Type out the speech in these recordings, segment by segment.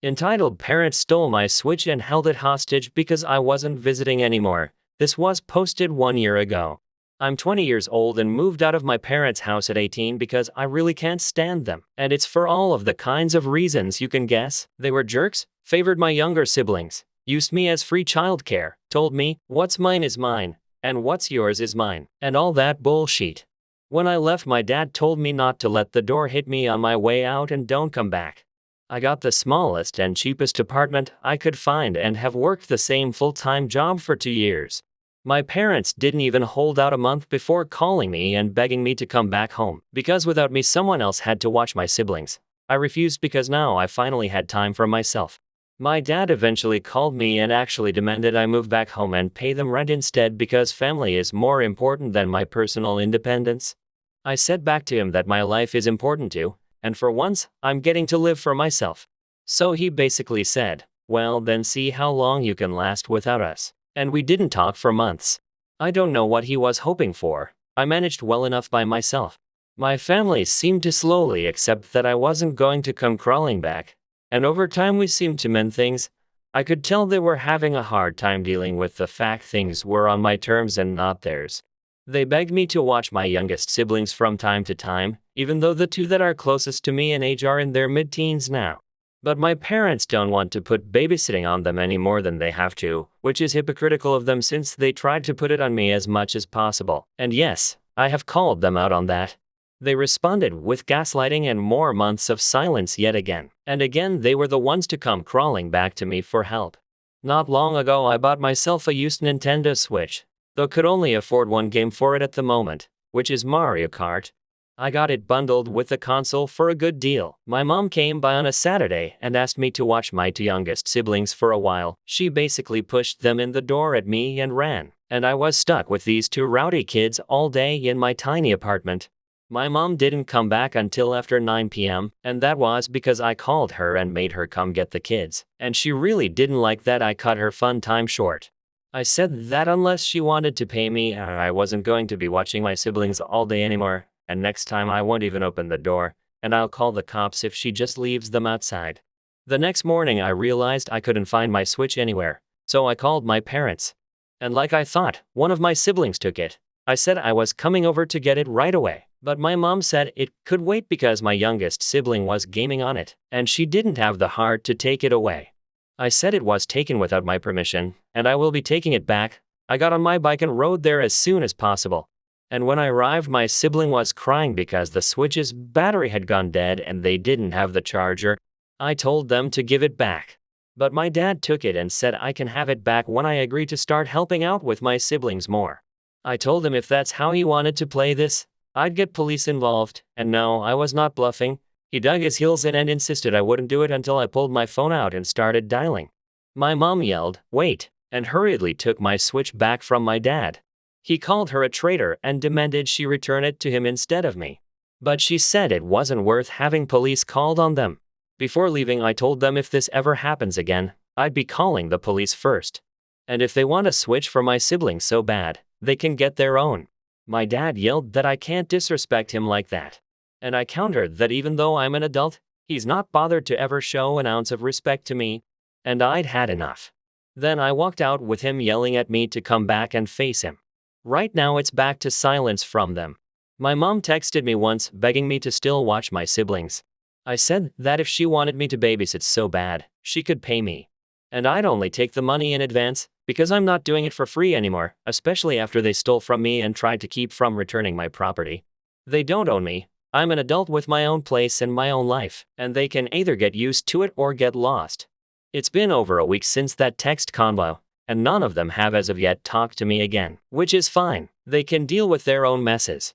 Entitled, Parents Stole My Switch and Held It Hostage Because I Wasn't Visiting Anymore. This was posted 1 year ago. I'm 20 years old and moved out of my parents' house at 18 because I really can't stand them. And it's for all of the kinds of reasons you can guess. They were jerks, favored my younger siblings, used me as free childcare, told me, what's mine is mine, and what's yours is mine, and all that bullshit. When I left, my dad told me not to let the door hit me on my way out and don't come back. I got the smallest and cheapest apartment I could find and have worked the same full-time job for 2 years. My parents didn't even hold out a month before calling me and begging me to come back home, because without me someone else had to watch my siblings. I refused because now I finally had time for myself. My dad eventually called me and actually demanded I move back home and pay them rent instead because family is more important than my personal independence. I said back to him that my life is important too, and for once, I'm getting to live for myself. So he basically said, well then see how long you can last without us. And we didn't talk for months. I don't know what he was hoping for. I managed well enough by myself. My family seemed to slowly accept that I wasn't going to come crawling back. And over time we seemed to mend things. I could tell they were having a hard time dealing with the fact things were on my terms and not theirs. They begged me to watch my youngest siblings from time to time, even though the two that are closest to me in age are in their mid-teens now. But my parents don't want to put babysitting on them any more than they have to, which is hypocritical of them since they tried to put it on me as much as possible. And yes, I have called them out on that. They responded with gaslighting and more months of silence yet again. And again they were the ones to come crawling back to me for help. Not long ago I bought myself a used Nintendo Switch, though could only afford one game for it at the moment, which is Mario Kart. I got it bundled with the console for a good deal. My mom came by on a Saturday and asked me to watch my two youngest siblings for a while. She basically pushed them in the door at me and ran, and I was stuck with these two rowdy kids all day in my tiny apartment. My mom didn't come back until after 9 p.m., and that was because I called her and made her come get the kids, and she really didn't like that I cut her fun time short. I said that unless she wanted to pay me, I wasn't going to be watching my siblings all day anymore. And next time I won't even open the door, and I'll call the cops if she just leaves them outside. The next morning I realized I couldn't find my Switch anywhere, so I called my parents. And like I thought, one of my siblings took it. I said I was coming over to get it right away, but my mom said it could wait because my youngest sibling was gaming on it, and she didn't have the heart to take it away. I said it was taken without my permission, and I will be taking it back. I got on my bike and rode there as soon as possible. And when I arrived, my sibling was crying because the Switch's battery had gone dead and they didn't have the charger. I told them to give it back. But my dad took it and said I can have it back when I agree to start helping out with my siblings more. I told him if that's how he wanted to play this, I'd get police involved, and no, I was not bluffing. He dug his heels in and insisted I wouldn't do it until I pulled my phone out and started dialing. My mom yelled, "Wait," and hurriedly took my Switch back from my dad. He called her a traitor and demanded she return it to him instead of me. But she said it wasn't worth having police called on them. Before leaving, I told them if this ever happens again, I'd be calling the police first. And if they want a Switch for my siblings so bad, they can get their own. My dad yelled that I can't disrespect him like that. And I countered that even though I'm an adult, he's not bothered to ever show an ounce of respect to me. And I'd had enough. Then I walked out with him yelling at me to come back and face him. Right now it's back to silence from them. My mom texted me once begging me to still watch my siblings. I said that if she wanted me to babysit so bad, she could pay me. And I'd only take the money in advance, because I'm not doing it for free anymore, especially after they stole from me and tried to keep from returning my property. They don't own me. I'm an adult with my own place and my own life, and they can either get used to it or get lost. It's been over a week since that text convo, and none of them have as of yet talked to me again, which is fine. They can deal with their own messes.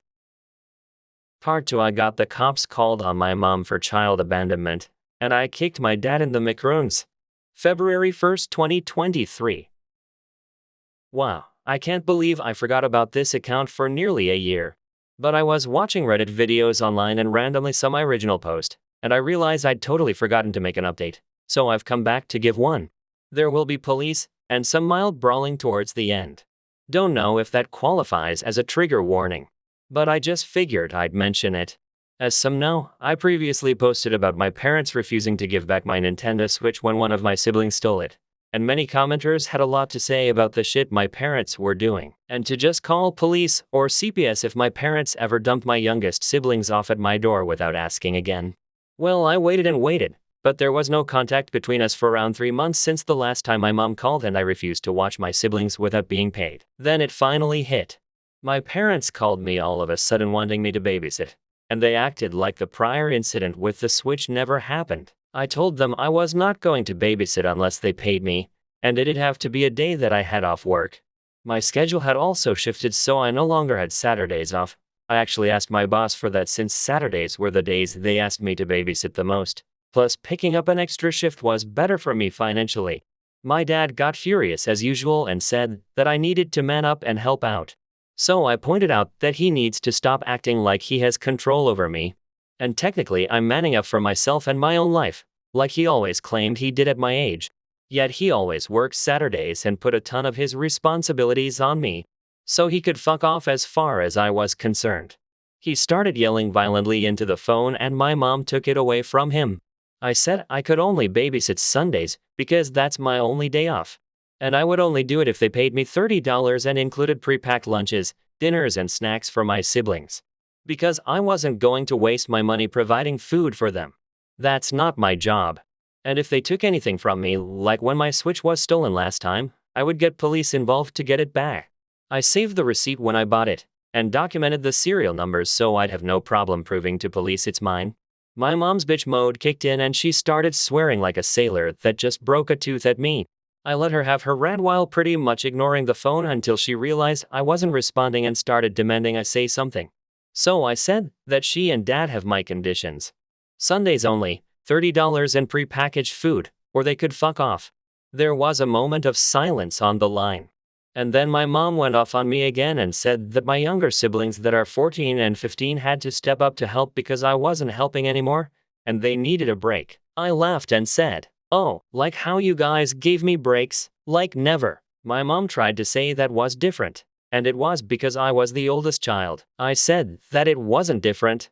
Part 2. I got the cops called on my mom for child abandonment, and I kicked my dad in the macaroons. February 1st, 2023. Wow, I can't believe I forgot about this account for nearly a year. But I was watching Reddit videos online and randomly saw my original post, and I realized I'd totally forgotten to make an update, so I've come back to give one. There will be police, and some mild brawling towards the end. Don't know if that qualifies as a trigger warning, but I just figured I'd mention it. As some know, I previously posted about my parents refusing to give back my Nintendo Switch when one of my siblings stole it. And many commenters had a lot to say about the shit my parents were doing. And to just call police or CPS if my parents ever dumped my youngest siblings off at my door without asking again. Well, I waited and waited, but there was no contact between us for around 3 months since the last time my mom called and I refused to watch my siblings without being paid. Then it finally hit. My parents called me all of a sudden wanting me to babysit. And they acted like the prior incident with the Switch never happened. I told them I was not going to babysit unless they paid me, and it'd have to be a day that I had off work. My schedule had also shifted, so I no longer had Saturdays off. I actually asked my boss for that since Saturdays were the days they asked me to babysit the most. Plus, picking up an extra shift was better for me financially. My dad got furious as usual and said that I needed to man up and help out. So I pointed out that he needs to stop acting like he has control over me. And technically I'm manning up for myself and my own life, like he always claimed he did at my age. Yet he always worked Saturdays and put a ton of his responsibilities on me, so he could fuck off as far as I was concerned. He started yelling violently into the phone and my mom took it away from him. I said I could only babysit Sundays because that's my only day off. And I would only do it if they paid me $30 and included pre-packed lunches, dinners and snacks for my siblings. Because I wasn't going to waste my money providing food for them. That's not my job. And if they took anything from me, like when my Switch was stolen last time, I would get police involved to get it back. I saved the receipt when I bought it, and documented the serial numbers so I'd have no problem proving to police it's mine. My mom's bitch mode kicked in and she started swearing like a sailor that just broke a tooth at me. I let her have her rant while pretty much ignoring the phone until she realized I wasn't responding and started demanding I say something. So I said that she and dad have my conditions. Sundays only, $30 and pre-packaged food, or they could fuck off. There was a moment of silence on the line. And then my mom went off on me again and said that my younger siblings that are 14 and 15 had to step up to help because I wasn't helping anymore, and they needed a break. I laughed and said, "Oh, like how you guys gave me breaks? Like never." My mom tried to say that was different, and it was because I was the oldest child. I said that it wasn't different.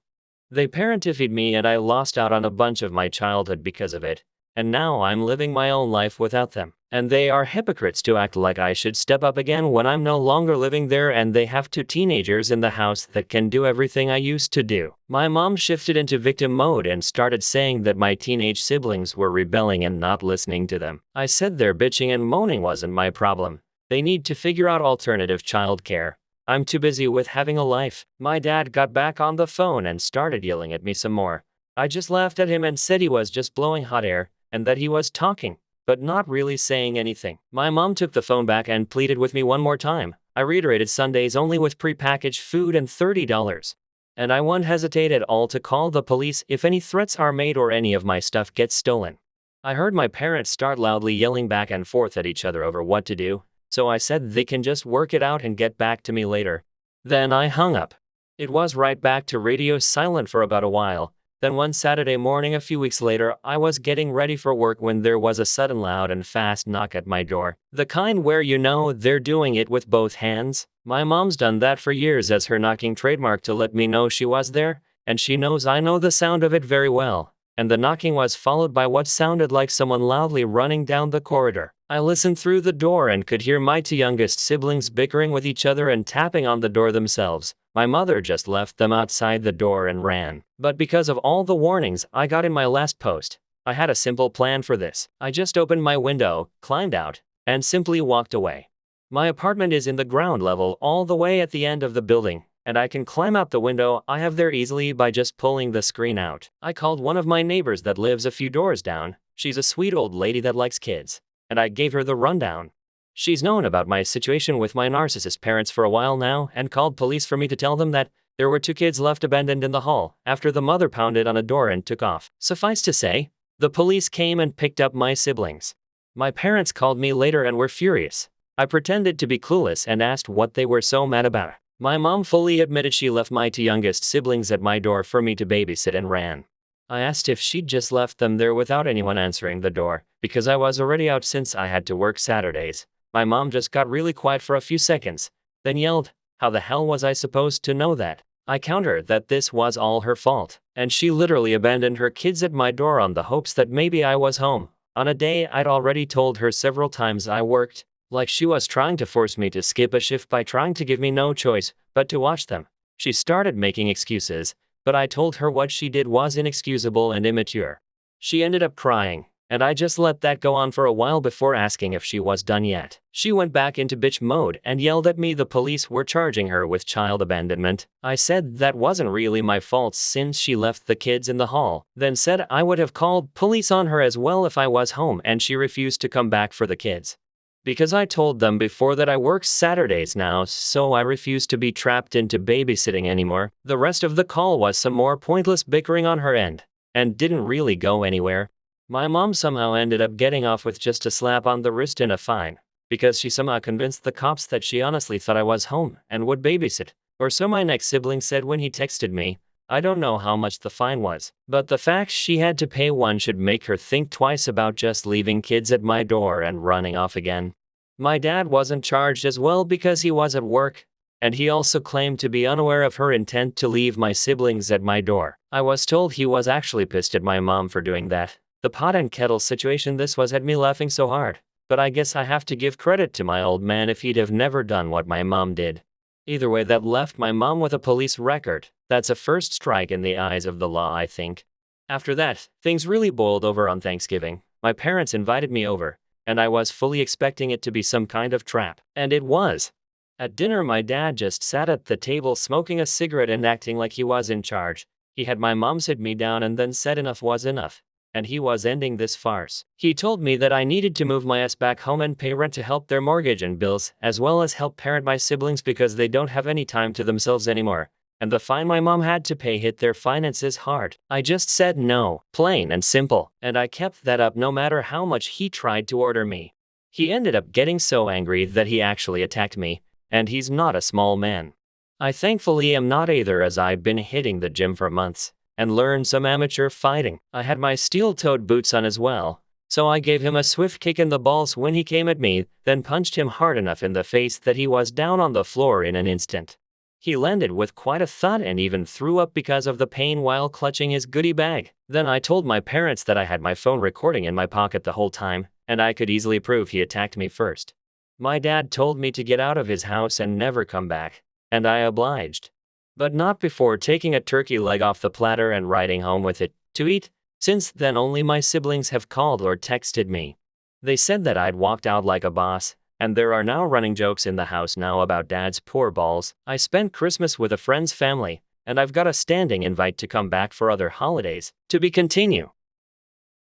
They parentified me and I lost out on a bunch of my childhood because of it, and now I'm living my own life without them. And they are hypocrites to act like I should step up again when I'm no longer living there and they have 2 teenagers in the house that can do everything I used to do. My mom shifted into victim mode and started saying that my teenage siblings were rebelling and not listening to them. I said their bitching and moaning wasn't my problem. They need to figure out alternative childcare. I'm too busy with having a life. My dad got back on the phone and started yelling at me some more. I just laughed at him and said he was just blowing hot air, and that he was talking, but not really saying anything. My mom took the phone back and pleaded with me one more time. I reiterated Sundays only with pre-packaged food and $30. And I won't hesitate at all to call the police if any threats are made or any of my stuff gets stolen. I heard my parents start loudly yelling back and forth at each other over what to do, so I said they can just work it out and get back to me later. Then I hung up. It was right back to radio silent for about a while. Then one Saturday morning a few weeks later, I was getting ready for work when there was a sudden loud and fast knock at my door. The kind where you know they're doing it with both hands. My mom's done that for years as her knocking trademark to let me know she was there, and she knows I know the sound of it very well. And the knocking was followed by what sounded like someone loudly running down the corridor. I listened through the door and could hear my 2 youngest siblings bickering with each other and tapping on the door themselves. My mother just left them outside the door and ran. But because of all the warnings I got in my last post, I had a simple plan for this. I just opened my window, climbed out, and simply walked away. My apartment is in the ground level all the way at the end of the building, and I can climb out the window I have there easily by just pulling the screen out. I called one of my neighbors that lives a few doors down. She's a sweet old lady that likes kids, and I gave her the rundown. She's known about my situation with my narcissist parents for a while now and called police for me to tell them that there were 2 kids left abandoned in the hall after the mother pounded on a door and took off. Suffice to say, the police came and picked up my siblings. My parents called me later and were furious. I pretended to be clueless and asked what they were so mad about. My mom fully admitted she left my 2 youngest siblings at my door for me to babysit and ran. I asked if she'd just left them there without anyone answering the door, because I was already out since I had to work Saturdays. My mom just got really quiet for a few seconds, then yelled, "How the hell was I supposed to know that?" I countered that this was all her fault, and she literally abandoned her kids at my door on the hopes that maybe I was home. On a day I'd already told her several times I worked, like she was trying to force me to skip a shift by trying to give me no choice but to watch them. She started making excuses, but I told her what she did was inexcusable and immature. She ended up crying, and I just let that go on for a while before asking if she was done yet. She went back into bitch mode and yelled at me the police were charging her with child abandonment. I said that wasn't really my fault since she left the kids in the hall, then said I would have called police on her as well if I was home, and she refused to come back for the kids. Because I told them before that I work Saturdays now, so I refuse to be trapped into babysitting anymore. The rest of the call was some more pointless bickering on her end, and didn't really go anywhere. My mom somehow ended up getting off with just a slap on the wrist and a fine, because she somehow convinced the cops that she honestly thought I was home and would babysit. Or so my next sibling said when he texted me. I don't know how much the fine was, but the fact she had to pay one should make her think twice about just leaving kids at my door and running off again. My dad wasn't charged as well because he was at work, and he also claimed to be unaware of her intent to leave my siblings at my door. I was told he was actually pissed at my mom for doing that. The pot and kettle situation this was had me laughing so hard, but I guess I have to give credit to my old man if he'd have never done what my mom did. Either way, that left my mom with a police record. That's a first strike in the eyes of the law, I think. After that, things really boiled over on Thanksgiving. My parents invited me over, and I was fully expecting it to be some kind of trap. And it was. At dinner, my dad just sat at the table smoking a cigarette and acting like he was in charge. He had my mom sit me down and then said enough was enough, and he was ending this farce. He told me that I needed to move my ass back home and pay rent to help their mortgage and bills, as well as help parent my siblings because they don't have any time to themselves anymore, and the fine my mom had to pay hit their finances hard. I just said no, plain and simple, and I kept that up no matter how much he tried to order me. He ended up getting so angry that he actually attacked me, and he's not a small man. I thankfully am not either, as I've been hitting the gym for months and learned some amateur fighting. I had my steel-toed boots on as well, so I gave him a swift kick in the balls when he came at me, then punched him hard enough in the face that he was down on the floor in an instant. He landed with quite a thud and even threw up because of the pain while clutching his goodie bag. Then I told my parents that I had my phone recording in my pocket the whole time, and I could easily prove he attacked me first. My dad told me to get out of his house and never come back, and I obliged. But not before taking a turkey leg off the platter and riding home with it to eat. Since then, only my siblings have called or texted me. They said that I'd walked out like a boss, and there are now running jokes in the house now about dad's poor balls. I spent Christmas with a friend's family, and I've got a standing invite to come back for other holidays. To be continued.